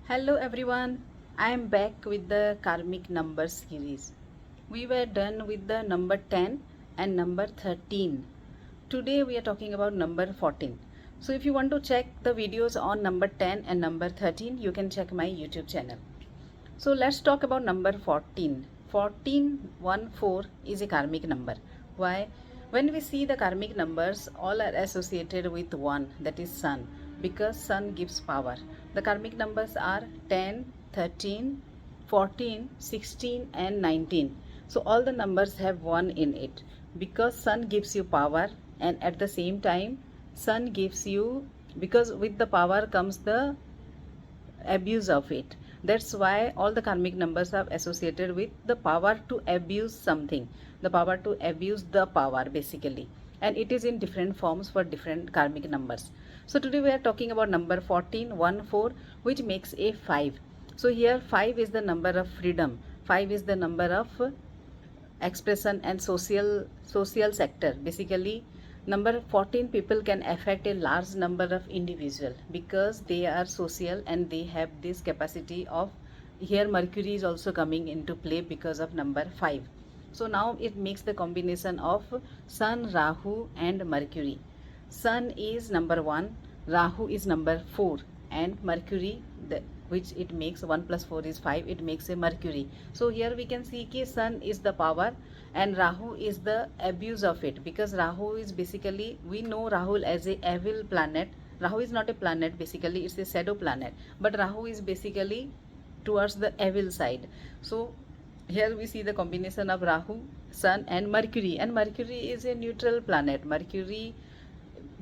Hello everyone, I am back with the karmic numbers series. We were done with the number 10 and number 13. Today we are talking about number 14. So if you want to check the videos on number 10 and number 13, you can check my YouTube channel. So let's talk about number 14. 14 is a karmic number. Why? When we see the karmic numbers, all are associated with 1, that is sun, because sun gives power. The karmic numbers are 10, 13, 14, 16 and 19. So all the numbers have 1 in it because sun gives you power, and at the same time sun gives you, because with the power comes the abuse of it. That's why all the karmic numbers are associated with the power to abuse something, the power to abuse the power basically, and it is in different forms for different karmic numbers. So today we are talking about number 14, which makes a 5. So here 5 is the number of freedom, 5 is the number of expression and social sector. Basically number 14 people can affect a large number of individual because they are social and they have this capacity of, here Mercury is also coming into play because of number 5. So now it makes the combination of sun, Rahu and Mercury. Sun is number 1, Rahu is number 4, and Mercury, which it makes 1 plus 4 is 5, it makes a Mercury. So here we can see ki sun is the power and Rahu is the abuse of it, because Rahu is basically, we know Rahu as a evil planet. Rahu is not a planet, basically it's a shadow planet, but Rahu is basically towards the evil side. So here we see the combination of Rahu, sun and Mercury is a neutral planet. Mercury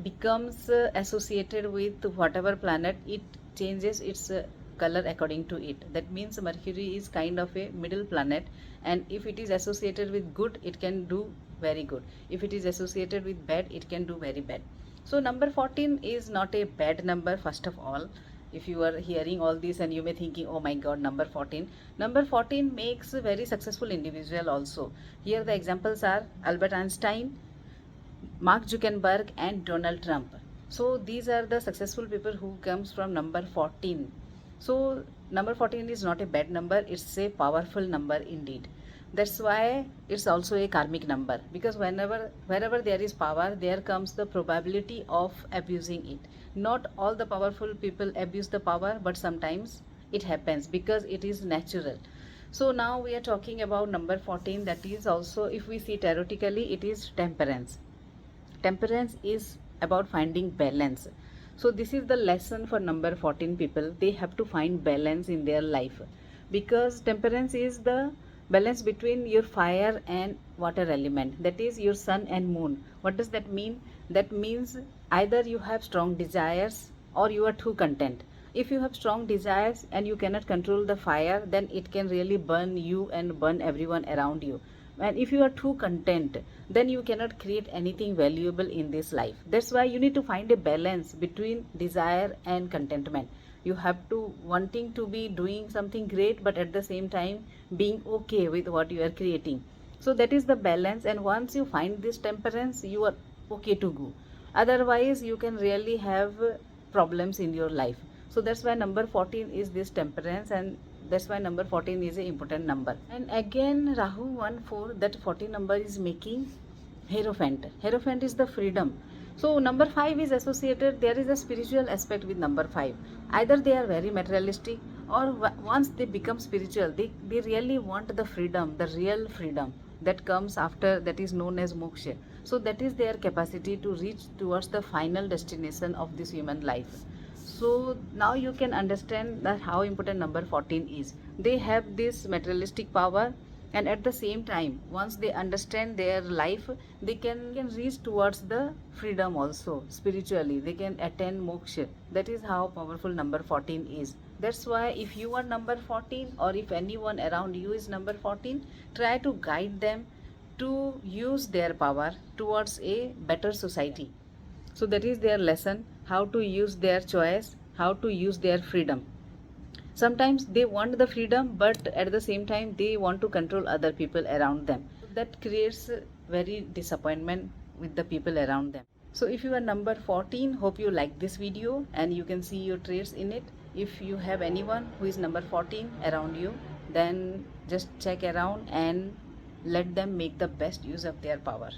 becomes associated with whatever planet, it changes its color according to it. That means Mercury is kind of a middle planet, and if it is associated with good, it can do very good. If it is associated with bad, it can do very bad. So number 14 is not a bad number. First of all, if you are hearing all this and you may thinking, oh my god, number 14 makes a very successful individual also. Here the examples are Albert Einstein, Mark Zuckerberg and Donald Trump. So these are the successful people who comes from number 14. So number 14 is not a bad number, it's a powerful number indeed. That's why it's also a karmic number, because wherever there is power, there comes the probability of abusing it. Not all the powerful people abuse the power, but sometimes it happens because it is natural. So now we are talking about number 14, that is also, if we see theoretically, it is temperance. Temperance is about finding balance. So this is the lesson for number 14 people. They have to find balance in their life, because temperance is the balance between your fire and water element, that is your sun and moon. What does that mean? That means either you have strong desires or you are too content. If you have strong desires and you cannot control the fire, then it can really burn you and burn everyone around you. And if you are too content, then you cannot create anything valuable in this life. That's why you need to find a balance between desire and contentment. You have to wanting to be doing something great, but at the same time being okay with what you are creating. So that is the balance, and once you find this temperance, you are okay to go. Otherwise you can really have problems in your life. So that's why number 14 is this temperance, and that's why number 14 is an important number. And again Rahu 1 4, that 14 number is making hierophant. Hierophant is the freedom. So number 5 is associated, there is a spiritual aspect with number 5. Either they are very materialistic, or once they become spiritual, they really want the freedom, the real freedom that comes after, that is known as moksha. So that is their capacity to reach towards the final destination of this human life. So now you can understand that how important number 14 is. They have this materialistic power, and at the same time once they understand their life, they can reach towards the freedom also. Spiritually they can attain moksha. That is how powerful number 14 is. That's why if you are number 14, or if anyone around you is number 14, try to guide them to use their power towards a better society. So that is their lesson, how to use their choice, how to use their freedom. Sometimes they want the freedom, but at the same time they want to control other people around them. That creates very disappointment with the people around them. So if you are number 14, hope you like this video and you can see your traits in it. If you have anyone who is number 14 around you, then just check around and let them make the best use of their power.